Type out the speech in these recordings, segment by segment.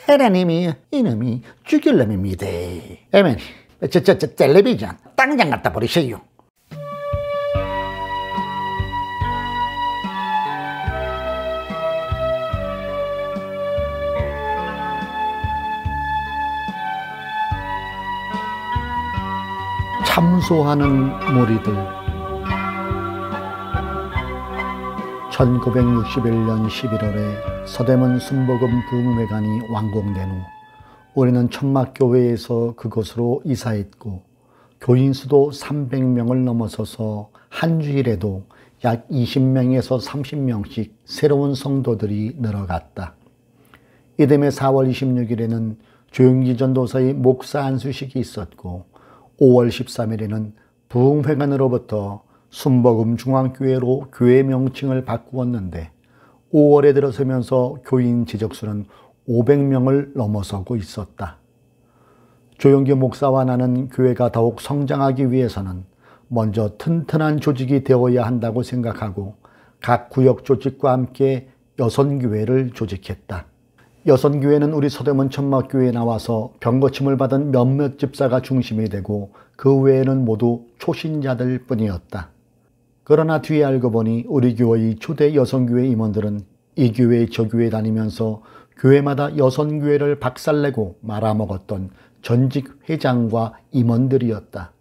헤라님이 이놈이 죽일 놈입니다. 어머니, 텔레비전 당장 갖다 버리세요. 참소하는 무리들. 1961년 11월에 서대문 순복음 부흥회관이 완공된 후 우리는 천막교회에서 그곳으로 이사했고 교인 수도 300명을 넘어서서 한 주일에도 약 20명에서 30명씩 새로운 성도들이 늘어갔다. 이듬해 4월 26일에는 조용기 전도사의 목사 안수식이 있었고 5월 13일에는 부흥회관으로부터 순복음 중앙교회로 교회 명칭을 바꾸었는데 5월에 들어서면서 교인 지적수는 500명을 넘어서고 있었다. 조용기 목사와 나는 교회가 더욱 성장하기 위해서는 먼저 튼튼한 조직이 되어야 한다고 생각하고 각 구역 조직과 함께 여선교회를 조직했다. 여선교회는 우리 서대문 천막교회에 나와서 병거침을 받은 몇몇 집사가 중심이 되고 그 외에는 모두 초신자들 뿐이었다. 그러나 뒤에 알고 보니 우리 교회의 초대 여선교회 임원들은 이 교회 저 교회 다니면서 교회마다 여선교회를 박살내고 말아먹었던 전직 회장과 임원들이었다.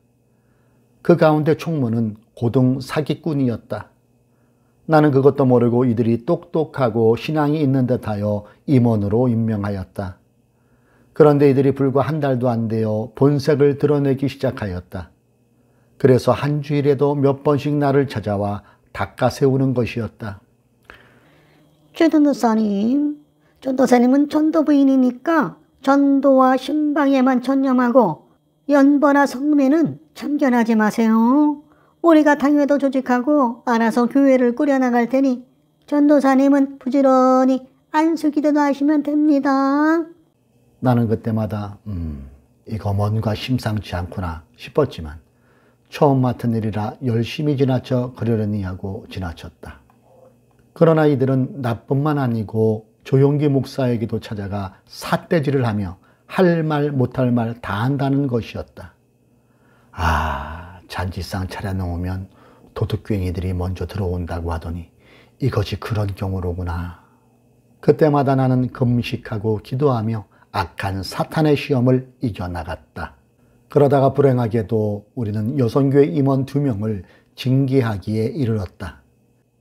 그 가운데 총무는 고등 사기꾼이었다. 나는 그것도 모르고 이들이 똑똑하고 신앙이 있는 듯하여 임원으로 임명하였다. 그런데 이들이 불과 한 달도 안 되어 본색을 드러내기 시작하였다. 그래서 한 주일에도 몇 번씩 나를 찾아와 닦아세우는 것이었다. 최 전도사님, 전도사님은 전도 부인이니까 전도와 신방에만 전념하고 연보나 성매는 참견하지 마세요. 우리가 당회도 조직하고 알아서 교회를 꾸려나갈 테니 전도사님은 부지런히 안수기도도 하시면 됩니다. 나는 그때마다 이거 뭔가 심상치 않구나 싶었지만 처음 맡은 일이라 열심히 지나쳐 그러려니 하고 지나쳤다. 그러나 이들은 나뿐만 아니고 조용기 목사에게도 찾아가 삿대질을 하며 할 말 못할 말 다 한다는 것이었다. 잔치상 차려놓으면 도둑괭이들이 먼저 들어온다고 하더니 이것이 그런 경우로구나. 그때마다 나는 금식하고 기도하며 악한 사탄의 시험을 이겨나갔다. 그러다가 불행하게도 우리는 여선교회 임원 2명을 징계하기에 이르렀다.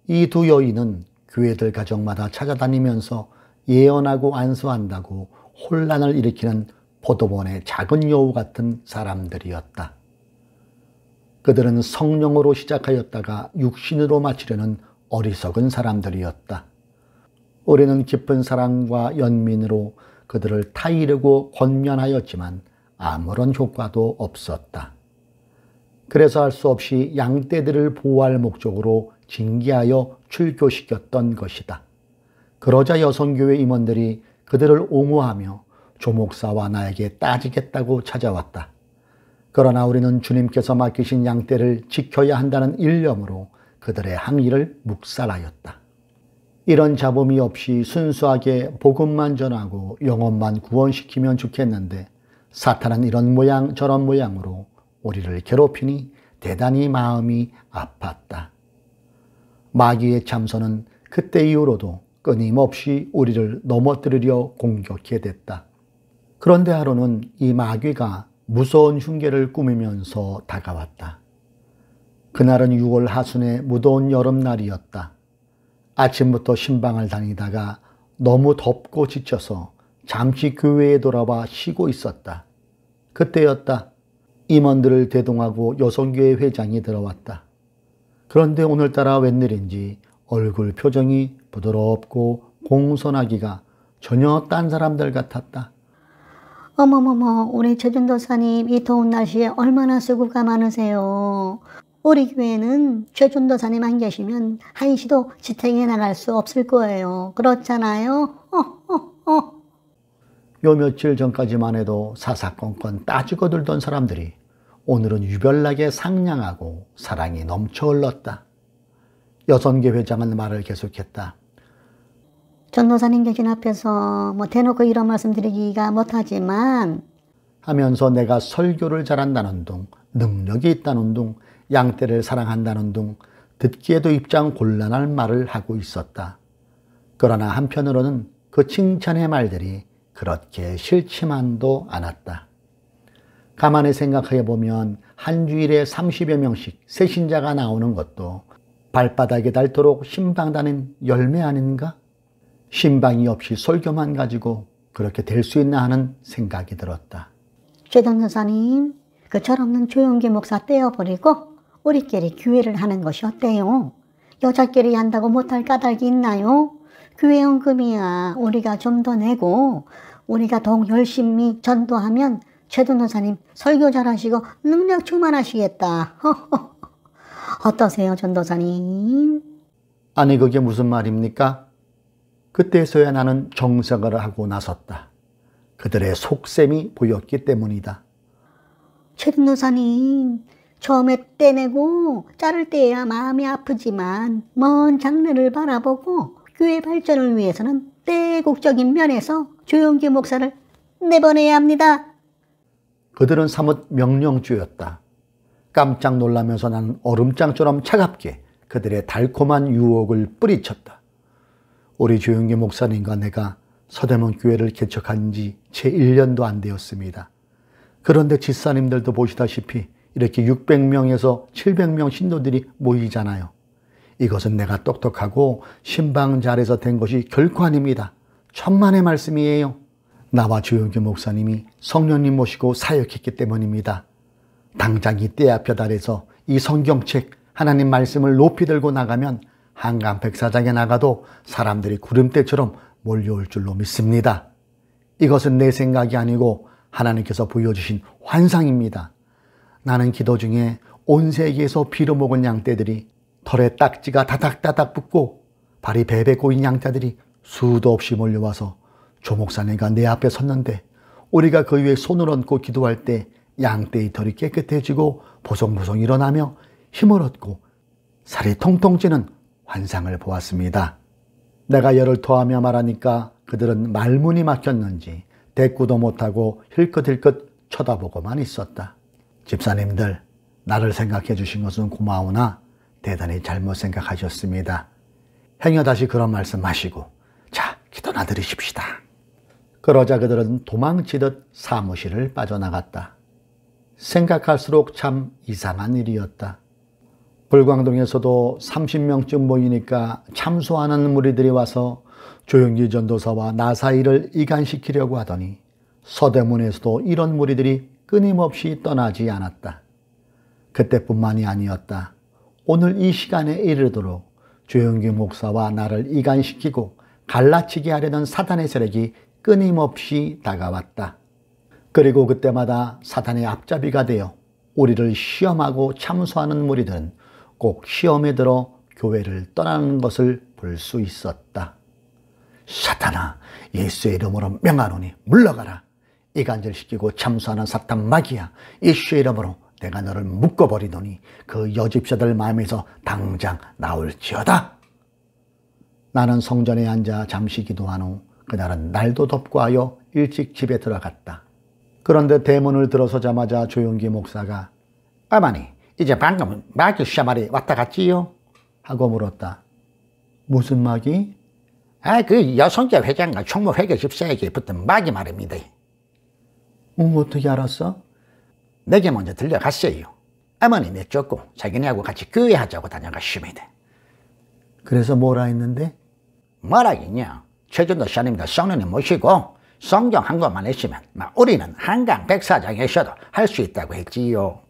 이 두 여인은 교회들 가정마다 찾아다니면서 예언하고 안수한다고 혼란을 일으키는 포도원의 작은 여우 같은 사람들이었다. 그들은 성령으로 시작하였다가 육신으로 마치려는 어리석은 사람들이었다. 우리는 깊은 사랑과 연민으로 그들을 타이르고 권면하였지만 아무런 효과도 없었다. 그래서 할 수 없이 양떼들을 보호할 목적으로 징계하여 출교시켰던 것이다. 그러자 여선교회 임원들이 그들을 옹호하며 조목사와 나에게 따지겠다고 찾아왔다. 그러나 우리는 주님께서 맡기신 양떼를 지켜야 한다는 일념으로 그들의 항의를 묵살하였다. 이런 잡음이 없이 순수하게 복음만 전하고 영혼만 구원시키면 좋겠는데 사탄은 이런 모양 저런 모양으로 우리를 괴롭히니 대단히 마음이 아팠다. 마귀의 참선은 그때 이후로도 끊임없이 우리를 넘어뜨리려 공격해 댔다. 그런데 하루는 이 마귀가 무서운 흉계를 꾸미면서 다가왔다. 그날은 6월 하순의 무더운 여름날이었다. 아침부터 신방을 다니다가 너무 덥고 지쳐서 잠시 교회에 돌아와 쉬고 있었다. 그때였다. 임원들을 대동하고 여선교회 회장이 들어왔다. 그런데 오늘따라 웬일인지 얼굴 표정이 부드럽고 공손하기가 전혀 딴 사람들 같았다. 어머머머, 우리 최 전도사님 이 더운 날씨에 얼마나 수고가 많으세요. 우리 교회는 최 전도사님 안 계시면 한시도 지탱해 나갈 수 없을 거예요. 그렇잖아요? 요 며칠 전까지만 해도 사사건건 따지고 들던 사람들이 오늘은 유별나게 상냥하고 사랑이 넘쳐 흘렀다. 여선교 회장은 말을 계속했다. 전도사님 계신 앞에서 뭐 대놓고 이런 말씀 드리기가 못하지만 하면서 내가 설교를 잘한다는 둥, 능력이 있다는 둥, 양떼를 사랑한다는 둥, 듣기에도 입장 곤란할 말을 하고 있었다. 그러나 한편으로는 그 칭찬의 말들이 그렇게 싫지만도 않았다. 가만히 생각해 보면 한 주일에 30여 명씩 새신자가 나오는 것도 발바닥에 닳도록 신방다는 열매 아닌가? 신방이 없이 설교만 가지고 그렇게 될 수 있나 하는 생각이 들었다. 최 전도사님, 그 철없는 조용기 목사 떼어버리고 우리끼리 교회를 하는 것이 어때요? 여자끼리 한다고 못할 까닭이 있나요? 교회 헌금이야 우리가 좀 더 내고 우리가 더욱 열심히 전도하면 최 전도사님 설교 잘하시고 능력 충만하시겠다. 어떠세요, 전도사님? 아니 그게 무슨 말입니까? 그때서야 나는 정색을 하고 나섰다. 그들의 속셈이 보였기 때문이다. 최 전도사님, 처음에 떼내고 자를 때야 마음이 아프지만 먼 장래를 바라보고 교회 발전을 위해서는 대국적인 면에서 조용기 목사를 내보내야 합니다. 그들은 사뭇 명령주였다. 깜짝 놀라면서 나는 얼음장처럼 차갑게 그들의 달콤한 유혹을 뿌리쳤다. 우리 조용기 목사님과 내가 서대문 교회를 개척한 지 채 1년도 안 되었습니다. 그런데 집사님들도 보시다시피 이렇게 600명에서 700명 신도들이 모이잖아요. 이것은 내가 똑똑하고 신방 잘해서 된 것이 결코 아닙니다. 천만의 말씀이에요. 나와 조용기 목사님이 성령님 모시고 사역했기 때문입니다. 당장 이 떼앞볕 아래서 이 성경책 하나님 말씀을 높이 들고 나가면 한강 백사장에 나가도 사람들이 구름대처럼 몰려올 줄로 믿습니다. 이것은 내 생각이 아니고 하나님께서 보여주신 환상입니다. 나는 기도 중에 온 세계에서 빌어먹은 양떼들이 털에 딱지가 다닥다닥 붙고 발이 베베 꼬인 양떼들이 수도 없이 몰려와서 조 목사님과 내 앞에 섰는데 우리가 그 위에 손을 얹고 기도할 때 양떼의 털이 깨끗해지고 보송보송 일어나며 힘을 얻고 살이 통통 찌는 환상을 보았습니다. 내가 열을 토하며 말하니까 그들은 말문이 막혔는지 대꾸도 못하고 힐끗힐끗 쳐다보고만 있었다. 집사님들, 나를 생각해 주신 것은 고마우나 대단히 잘못 생각하셨습니다. 행여 다시 그런 말씀 마시고 자, 기도나 드리십시다. 그러자 그들은 도망치듯 사무실을 빠져나갔다. 생각할수록 참 이상한 일이었다. 불광동에서도 30명쯤 모이니까 참소하는 무리들이 와서 조용기 전도사와 나 사이를 이간시키려고 하더니 서대문에서도 이런 무리들이 끊임없이 떠나지 않았다. 그때뿐만이 아니었다. 오늘 이 시간에 이르도록 조용기 목사와 나를 이간시키고 갈라치게 하려는 사탄의 세력이 끊임없이 다가왔다. 그리고 그때마다 사탄의 앞잡이가 되어 우리를 시험하고 참소하는 무리들은 꼭 시험에 들어 교회를 떠나는 것을 볼 수 있었다. 사탄아, 예수의 이름으로 명하노니 물러가라. 이간질시키고 참소하는 사탄 마귀야. 예수의 이름으로 내가 너를 묶어버리노니 그 여집사들 마음에서 당장 나올지어다. 나는 성전에 앉아 잠시 기도한 후 그날은 날도 덥고 하여 일찍 집에 들어갔다. 그런데 대문을 들어서자마자 조용기 목사가 어머니, 이제 방금 마귀 샤말이 왔다 갔지요? 하고 물었다. 무슨 마귀? 그 여성계 회장과 총무 회계 집사에게 붙은 마귀 말입니다. 어떻게 알았어? 내게 먼저 들려갔어요. 어머니 내쫓고 자기네하고 같이 교회하자고 다녀갔습니다. 그래서 뭐라 했는데? 뭐라긴요. 최전도사님과 성령님 모시고 성경 한 권만 있으면 우리는 한강 백사장에서도 할 수 있다고 했지요.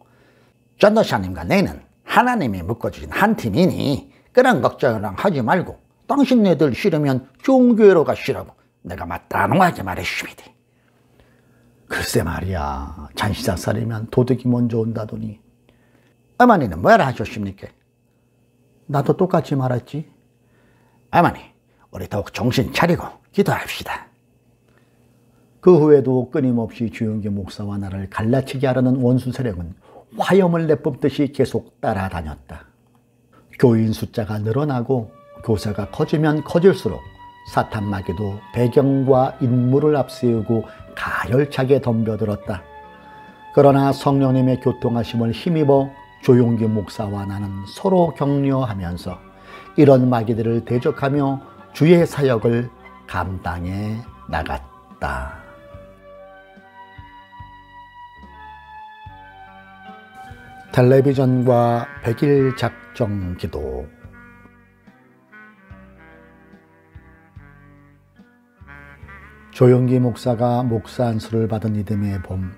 전도사님과 내는 하나님이 묶어주신 한 팀이니 그런 걱정을 하지 말고 당신네들 싫으면 종교회로 가시라고 내가 마땅하게 말했습니다. 글쎄 말이야. 잔시작살이면 도둑이 먼저 온다더니. 어머니는 뭐라 하셨습니까? 나도 똑같이 말했지. 어머니, 우리 더욱 정신 차리고 기도합시다. 그 후에도 끊임없이 조용기 목사와 나를 갈라치게 하려는 원수 세력은 화염을 내뿜듯이 계속 따라다녔다. 교인 숫자가 늘어나고 교사가 커지면 커질수록 사탄마귀도 배경과 인물을 앞세우고 가열차게 덤벼들었다. 그러나 성령님의 교통하심을 힘입어 조용기 목사와 나는 서로 격려하면서 이런 마귀들을 대적하며 주의 사역을 감당해 나갔다. 텔레비전과 100일 작정 기도. 조용기 목사가 목사 안수를 받은 이듬해 봄,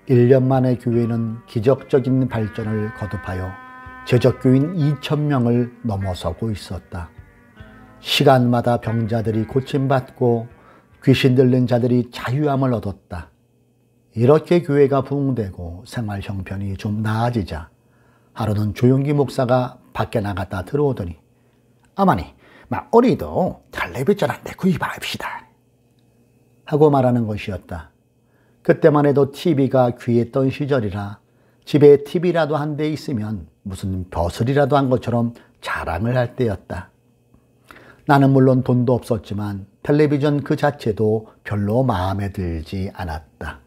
1년 만에 교회는 기적적인 발전을 거듭하여 제적교인 2,000명을 넘어서고 있었다. 시간마다 병자들이 고침받고 귀신 들린 자들이 자유함을 얻었다. 이렇게 교회가 부흥되고 생활 형편이 좀 나아지자 하루는 조용기 목사가 밖에 나갔다 들어오더니 어머니, 우리도 텔레비전 한 대 구입합시다 하고 말하는 것이었다. 그때만 해도 TV가 귀했던 시절이라 집에 TV라도 한 대 있으면 무슨 벼슬이라도 한 것처럼 자랑을 할 때였다. 나는 물론 돈도 없었지만 텔레비전 그 자체도 별로 마음에 들지 않았다.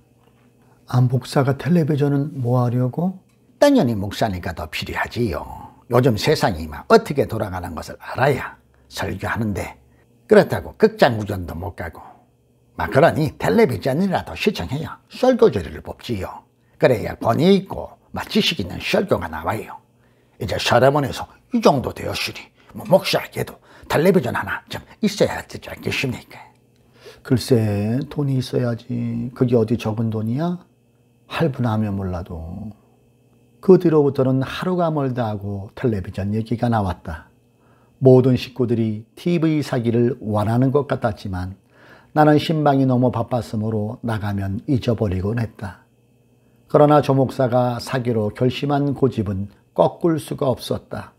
목사가 텔레비전은 뭐 하려고? 당연히 목사니까 더 필요하지요. 요즘 세상이 어떻게 돌아가는 것을 알아야 설교하는데 그렇다고 극장 구전도 못 가고 그러니 텔레비전이라도 시청해야 설교지를 뽑지요. 그래야 권위 있고 지식 있는 설교가 나와요. 이제 사람원에서 이 정도 되었으니 목사에게도 텔레비전 하나 좀 있어야 되지 않겠습니까? 글쎄, 돈이 있어야지. 그게 어디 적은 돈이야? 할부나면 몰라도. 그 뒤로부터는 하루가 멀다 하고 텔레비전 얘기가 나왔다. 모든 식구들이 TV 사기를 원하는 것 같았지만 나는 신방이 너무 바빴으므로 나가면 잊어버리곤 했다. 그러나 조 목사가 사기로 결심한 고집은 꺾을 수가 없었다.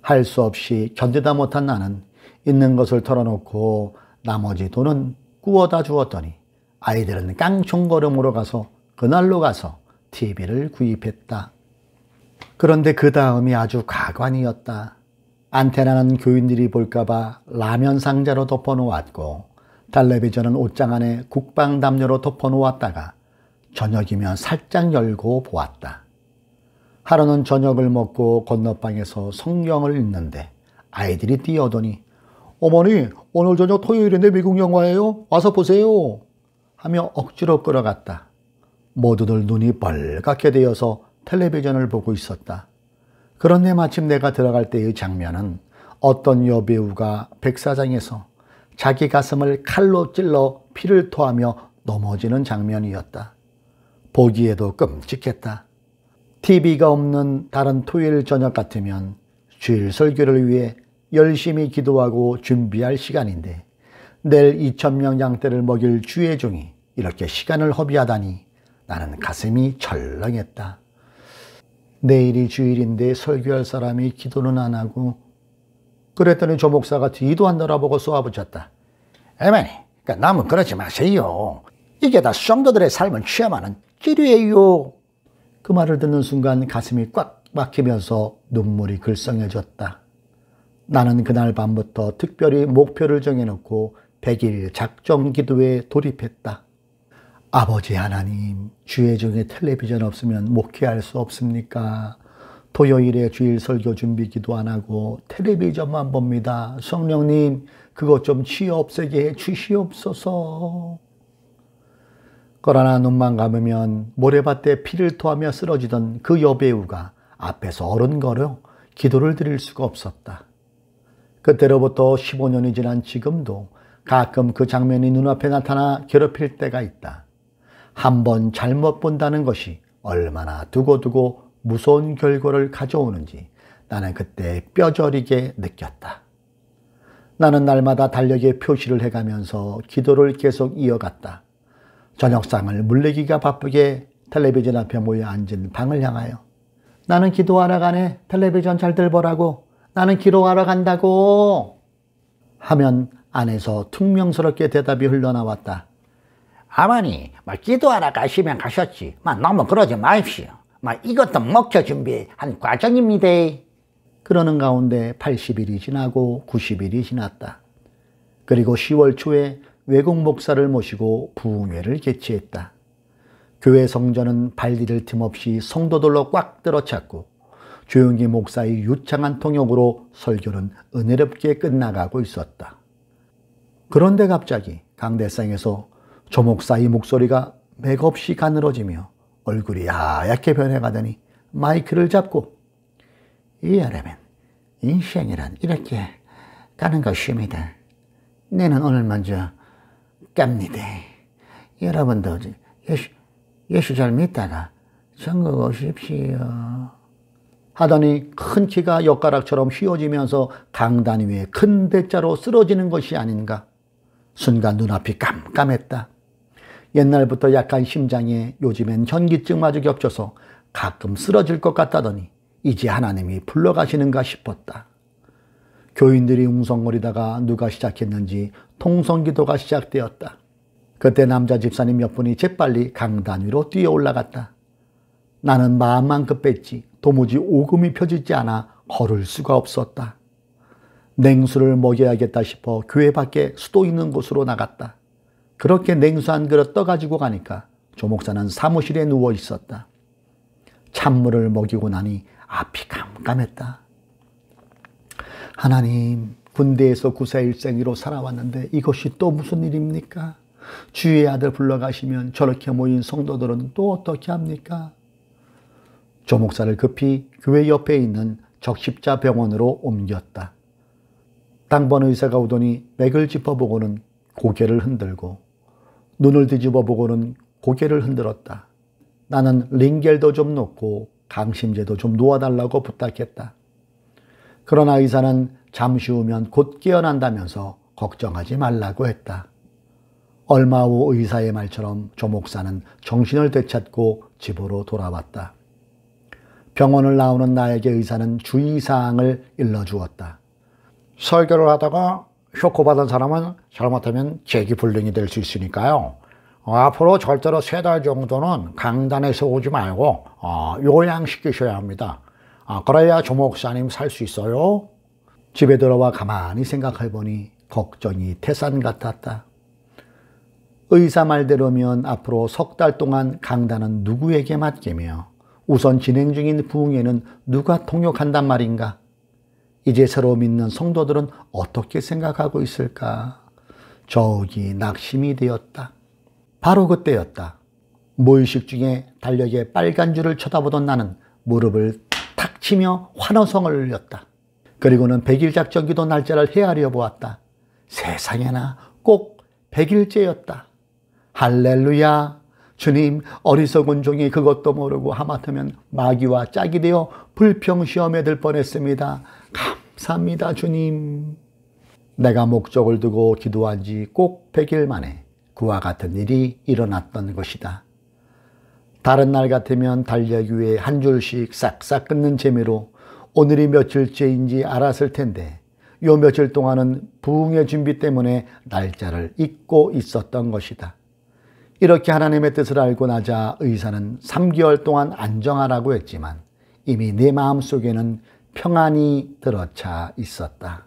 할 수 없이 견디다 못한 나는 있는 것을 털어놓고 나머지 돈은 구워다 주었더니 아이들은 깡총걸음으로 가서 그날로 가서 TV를 구입했다. 그런데 그 다음이 아주 가관이었다. 안테나는 교인들이 볼까봐 라면 상자로 덮어놓았고 텔레비전은 옷장 안에 국방 담요로 덮어놓았다가 저녁이면 살짝 열고 보았다. 하루는 저녁을 먹고 건너방에서 성경을 읽는데 아이들이 뛰어오더니 어머니, 오늘 저녁 토요일인데 미국 영화예요? 와서 보세요 하며 억지로 끌어갔다. 모두들 눈이 빨갛게 되어서 텔레비전을 보고 있었다. 그런데 마침 내가 들어갈 때의 장면은 어떤 여배우가 백사장에서 자기 가슴을 칼로 찔러 피를 토하며 넘어지는 장면이었다. 보기에도 끔찍했다. TV가 없는 다른 토요일 저녁 같으면 주일 설교를 위해 열심히 기도하고 준비할 시간인데 내일 2,000명 양떼를 먹일 주의 종이 이렇게 시간을 허비하다니 나는 가슴이 철렁했다. 내일이 주일인데 설교할 사람이 기도는 안 하고. 그랬더니 조 목사가 뒤도 안 돌아보고 쏘아붙였다. 어머니, 너무 그러지 마세요. 이게 다 성도들의 삶을 체험하는 길이에요. 그 말을 듣는 순간 가슴이 꽉 막히면서 눈물이 글썽해졌다. 나는 그날 밤부터 특별히 목표를 정해놓고 100일 작정 기도에 돌입했다. 아버지 하나님, 주의 종에 텔레비전 없으면 목회할 수 없습니까? 토요일에 주일 설교 준비 기도 안 하고 텔레비전만 봅니다. 성령님, 그것 좀 치유 없애게 해 주시옵소서. 그러나 눈만 감으면 모래밭에 피를 토하며 쓰러지던 그 여배우가 앞에서 어른거려 기도를 드릴 수가 없었다. 그때로부터 15년이 지난 지금도 가끔 그 장면이 눈앞에 나타나 괴롭힐 때가 있다. 한번 잘못 본다는 것이 얼마나 두고두고 무서운 결과를 가져오는지 나는 그때 뼈저리게 느꼈다. 나는 날마다 달력에 표시를 해가면서 기도를 계속 이어갔다. 저녁상을 물리기가 바쁘게 텔레비전 앞에 모여 앉은 방을 향하여 나는 기도하러 가네. 텔레비전 잘들 보라고. 나는 기도하러 간다고. 하면 안에서 퉁명스럽게 대답이 흘러나왔다. 어머니, 기도하러 가시면 가셨지. 너무 그러지 마십시오. 이것도 목표 준비한 과정입니다. 그러는 가운데 80일이 지나고 90일이 지났다. 그리고 10월 초에 외국 목사를 모시고 부흥회를 개최했다. 교회 성전은 발디딜 틈 없이 성도들로 꽉 들어찼고 조용기 목사의 유창한 통역으로 설교는 은혜롭게 끝나가고 있었다. 그런데 갑자기 강대상에서 조 목사의 목소리가 맥없이 가늘어지며 얼굴이 하얗게 변해가더니 마이크를 잡고 여러분, 인생이란 이렇게 가는 것입니다. 내는 오늘 먼저 갑니다. 여러분도 예수 잘 믿다가 천국 오십시오. 하더니 큰 키가 엿가락처럼 휘어지면서 강단 위에 큰 대자로 쓰러지는 것이 아닌가. 순간 눈앞이 깜깜했다. 옛날부터 약한 심장에 요즘엔 현기증마저 겹쳐서 가끔 쓰러질 것 같다더니 이제 하나님이 불러가시는가 싶었다. 교인들이 웅성거리다가 누가 시작했는지 통성기도가 시작되었다. 그때 남자 집사님 몇 분이 재빨리 강단 위로 뛰어 올라갔다. 나는 마음만 급했지 도무지 오금이 펴지지 않아 걸을 수가 없었다. 냉수를 먹여야겠다 싶어 교회 밖에 수도 있는 곳으로 나갔다. 그렇게 냉수 한 그릇 떠가지고 가니까 조 목사는 사무실에 누워 있었다. 찬물을 먹이고 나니 앞이 깜깜했다. 하나님, 군대에서 구사일생으로 살아왔는데 이것이 또 무슨 일입니까? 주의 아들 불러가시면 저렇게 모인 성도들은 또 어떻게 합니까? 조 목사를 급히 교회 옆에 있는 적십자 병원으로 옮겼다. 당번 의사가 오더니 맥을 짚어보고는 고개를 흔들고 눈을 뒤집어 보고는 고개를 흔들었다. 나는 링겔도 좀 놓고 강심제도 좀 놓아달라고 부탁했다. 그러나 의사는 잠시 후면 곧 깨어난다면서 걱정하지 말라고 했다. 얼마 후 의사의 말처럼 조 목사는 정신을 되찾고 집으로 돌아왔다. 병원을 나오는 나에게 의사는 주의사항을 일러주었다. 설교를 하다가 쇼크받은 사람은 잘못하면 재기불능이 될 수 있으니까요. 앞으로 절대로 3달 정도는 강단에서 오지 말고 요양시키셔야 합니다. 그래야 조 목사님 살 수 있어요. 집에 들어와 가만히 생각해보니 걱정이 태산 같았다. 의사 말대로면 앞으로 3달 동안 강단은 누구에게 맡기며 우선 진행 중인 부흥회는 누가 통역한단 말인가? 이제 새로 믿는 성도들은 어떻게 생각하고 있을까? 저기 낙심이 되었다. 바로 그때였다. 모의식 중에 달력에 빨간 줄을 쳐다보던 나는 무릎을 탁 치며 환호성을 울렸다. 그리고는 100일 작전기도 날짜를 헤아려 보았다. 세상에나 꼭 100일째였다. 할렐루야. 주님, 어리석은 종이 그것도 모르고 하마터면 마귀와 짝이 되어 불평시험에 들 뻔했습니다. 감사합니다, 주님. 내가 목적을 두고 기도한 지 꼭 100일 만에 그와 같은 일이 일어났던 것이다. 다른 날 같으면 달력 위에 한 줄씩 싹싹 끊는 재미로 오늘이 며칠째인지 알았을 텐데 요 며칠 동안은 부흥의 준비 때문에 날짜를 잊고 있었던 것이다. 이렇게 하나님의 뜻을 알고 나자 의사는 3개월 동안 안정하라고 했지만 이미 내 마음속에는 평안이 들어차 있었다.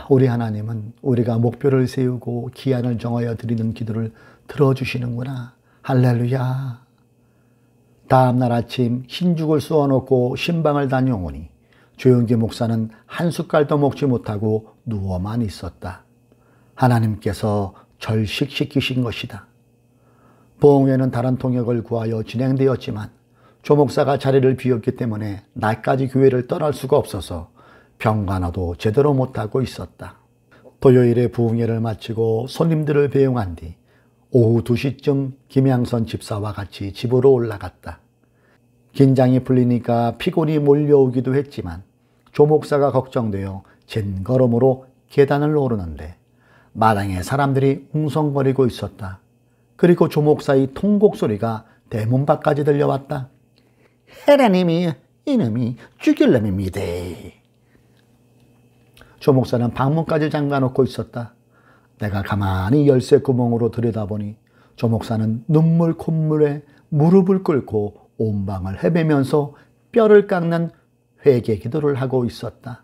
우리 하나님은 우리가 목표를 세우고 기한을 정하여 드리는 기도를 들어주시는구나. 할렐루야. 다음날 아침 흰죽을 쏘아놓고 신방을 다녀오니 조용기 목사는 한 숟갈도 먹지 못하고 누워만 있었다. 하나님께서 절식시키신 것이다. 부흥회는 다른 통역을 구하여 진행되었지만 조 목사가 자리를 비웠기 때문에 나까지 교회를 떠날 수가 없어서 병간호도 제대로 못하고 있었다. 토요일에 부흥회를 마치고 손님들을 배웅한 뒤 오후 2시쯤 김양선 집사와 같이 집으로 올라갔다. 긴장이 풀리니까 피곤이 몰려오기도 했지만 조 목사가 걱정되어 젠걸음으로 계단을 오르는데 마당에 사람들이 웅성거리고 있었다. 그리고 조 목사의 통곡 소리가 대문 밖까지 들려왔다. 하나님이 이놈이 죽일 놈입니다. 조 목사는 방문까지 잠가놓고 있었다. 내가 가만히 열쇠 구멍으로 들여다보니 조 목사는 눈물 콧물에 무릎을 꿇고 온 방을 헤매면서 뼈를 깎는 회개 기도를 하고 있었다.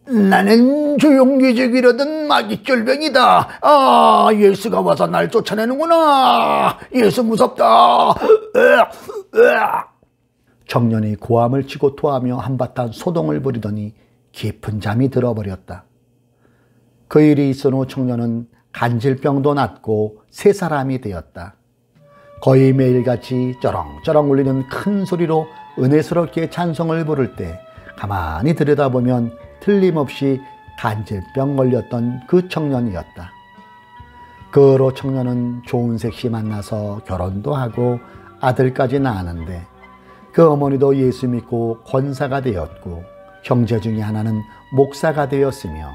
나는 조용기적이라던 마귀쫄병이다. 예수가 와서 날 쫓아내는구나. 예수 무섭다. 청년이 고함을 치고 토하며 한바탕 소동을 부리더니 깊은 잠이 들어버렸다. 그 일이 있은 후 청년은 간질병도 낫고 새 사람이 되었다. 거의 매일같이 쩌렁쩌렁 울리는 큰 소리로 은혜스럽게 찬송을 부를 때 가만히 들여다보면 틀림없이 간질병 걸렸던 그 청년이었다. 그 후로 청년은 좋은 섹시 만나서 결혼도 하고 아들까지 낳았는데 그 어머니도 예수 믿고 권사가 되었고 형제 중에 하나는 목사가 되었으며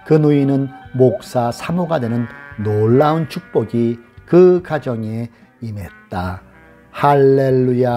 그 누이는 목사 사모가 되는 놀라운 축복이 그 가정에 임했다. 할렐루야.